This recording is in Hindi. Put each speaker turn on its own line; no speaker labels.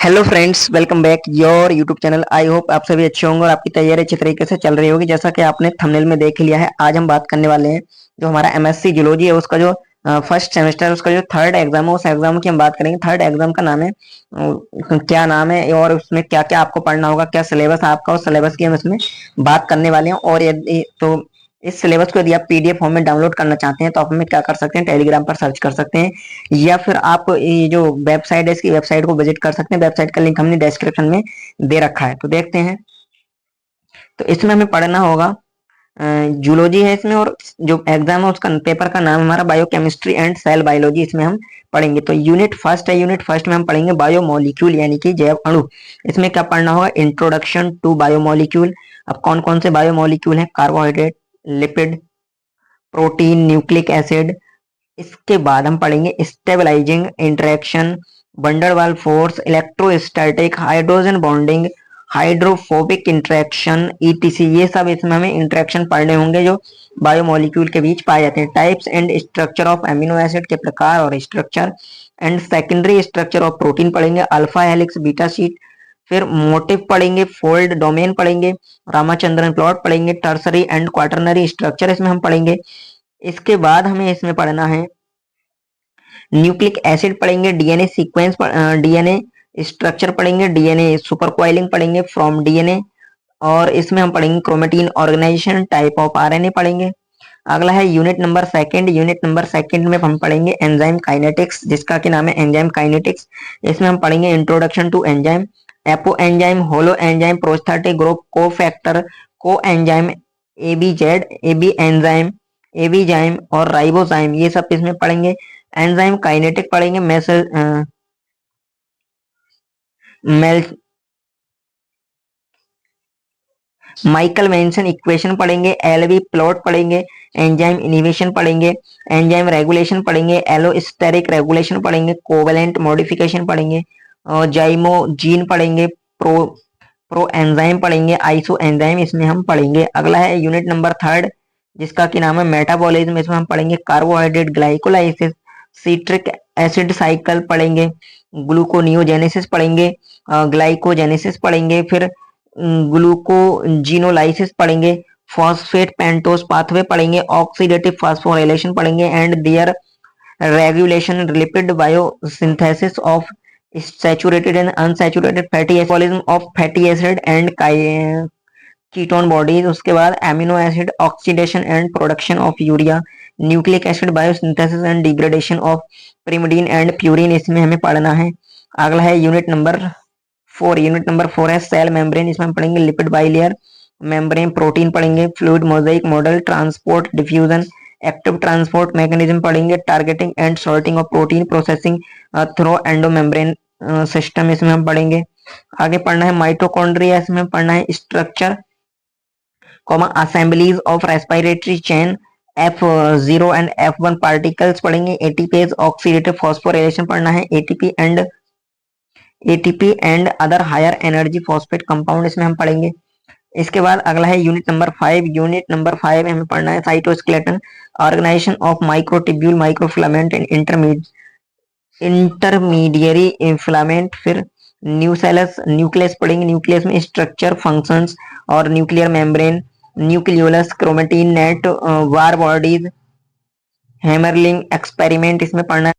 Hello friends, welcome back your YouTube channel. I hope आप सभी अच्छे होंगे और आपकी तैयारी अच्छी तरीके से चल रही होगी। जैसा कि आपने थंबनेल में देख लिया है, आज हम बात करने वाले हैं जो हमारा एमएससी जूलॉजी है उसका जो फर्स्ट सेमेस्टर उसका जो थर्ड एग्जाम है, उस एग्जाम की हम बात करेंगे। थर्ड एग्जाम का नाम है क्या नाम है और उसमें क्या क्या आपको पढ़ना होगा, क्या सिलेबस आपका, उस सिलेबस की हम इसमें बात करने वाले हैं। और यदि तो इस सिलेबस को यदि आप पीडीएफ फॉर्म में डाउनलोड करना चाहते हैं तो आप हमें क्या कर सकते हैं, टेलीग्राम पर सर्च कर सकते हैं या फिर आप ये जो वेबसाइट है इसकी वेबसाइट को विजिट कर सकते हैं। वेबसाइट का लिंक हमने डिस्क्रिप्शन में दे रखा है, तो देखते हैं। तो इसमें हमें पढ़ना होगा जूलॉजी है इसमें, और जो एग्जाम है उसका पेपर का नाम हमारा बायोकेमिस्ट्री एंड सेल बायोलॉजी, इसमें हम पढ़ेंगे। तो यूनिट फर्स्ट है, यूनिट फर्स्ट में हम पढ़ेंगे बायोमोलिक्यूल यानी कि जैव अणु। इसमें क्या पढ़ना होगा, इंट्रोडक्शन टू बायोमोलिक्यूल। अब कौन कौन से बायोमोलिक्यूल है, carbohydrate, lipid, protein, nucleic acid. इसके बाद हम पढ़ेंगे stabilising interaction, van der Waals force, electrostatic, hydrogen bonding, hydrophobic interaction, ETC. ये सब इसमें हमें इंटरेक्शन पढ़ने होंगे जो बायोमोलिक्यूल के बीच पाए जाते हैं। Types and structure of amino acid के प्रकार और स्ट्रक्चर, and secondary structure of protein पढ़ेंगे, अल्फा हेलिक्स, बीटा शीट। फिर मोटिव पढ़ेंगे, फोल्ड डोमेन पढ़ेंगे, रामाचंद्रन प्लॉट पढ़ेंगे, टर्सरी एंड क्वाटरनरी स्ट्रक्चर इसमें हम पढ़ेंगे। इसके बाद हमें इसमें पढ़ना है न्यूक्लिक एसिड पढ़ेंगे, डीएनए सीक्वेंस, डीएनए स्ट्रक्चर पढ़ेंगे, डीएनए सुपर कॉइलिंग पढ़ेंगे फ्रॉम डीएनए। और इसमें हम पढ़ेंगे chromatin organisation, type of RNA पढ़ेंगे। अगला है unit number second. Unit number second में हम पढ़ेंगे एंजाइम काइनेटिक्स, जिसका कि नाम है एंजाइम काइनेटिक्स। इसमें हम पढ़ेंगे introduction to enzyme, apoenzyme, holoenzyme, prosthetic group, cofactor, coenzyme, abzyme, ab enzyme, abzyme और राइबोजाइम, ये सब इसमें पढ़ेंगे। एंजाइम काइनेटिक पढ़ेंगे, माइकल मेंशन इक्वेशन पढ़ेंगे, एलवी प्लॉट पढ़ेंगे, एंजाइम इनिबिशन पढ़ेंगे, एंजाइम रेगुलेशन पढ़ेंगे, एलोस्टेरिक रेगुलेशन पढ़ेंगे, कोवेलेंट मॉडिफिकेशन पढ़ेंगे, और जाइमो जीन पढ़ेंगे, प्रो प्रो एंजाइम पढ़ेंगे, आइसो एंजाइम इसमें हम पढ़ेंगे। अगला है यूनिट नंबर थर्ड, जिसका की नाम है मेटाबॉलिज्म। इसमें हम पढ़ेंगे carbohydrate glycolysis, citric acid cycle पढ़ेंगे, ग्लूकोनियोजेनेसिस पढ़ेंगे, ग्लाइकोजेनेसिस पढ़ेंगे, फिर ग्लूकोजिनोलाइसिस पढ़ेंगे, फॉस्फेट पेंटोस पाथवे पढ़ेंगे, ऑक्सीडेटिव फास्फोराइलेशन पढ़ेंगे and their regulation, lipid biosynthesis of saturated and unsaturated fatty acid of fatty acid and ketone bodies. उसके बाद amino acid oxidation and production of urea, nucleic acid biosynthesis and degradation of pyrimidine and purine, इसमें हमें पढ़ना है। अगला है unit number four. Unit number four है सेल मेम्ब्रेन। इसमें हम पढ़ेंगे लिपिड बाइलेयर मेम्ब्रेन, प्रोटीन पढ़ेंगे, fluid mosaic model, transport diffusion, active transport mechanism पढ़ेंगे, targeting and sorting of protein processing through endomembrane system, इसमें हम पढ़ेंगे। आगे पढ़ना है माइटोकॉन्ड्रिया। इसमें पढ़ना है structure, comma assemblies of respiratory chain, F0 and F1 particles पढ़ेंगे, एटीपीज ऑक्सीडेटिव फॉस्फोराइलेशन पढ़ना है, ATP and other higher energy phosphate compound इसमें हम पढ़ेंगे। इसके बाद अगला है unit number five. Unit number five हमें पढ़ना है cytoskeleton, organisation of microtubule, microfilament and intermediary filament. फिर न्यूसेलस न्यूक्लियस पढ़ेंगे, न्यूक्लियस में स्ट्रक्चर, फंक्शंस और nuclear membrane, nucleolus, chromatin, net, Barr bodies, Hammerling experiment इसमें पढ़ना है।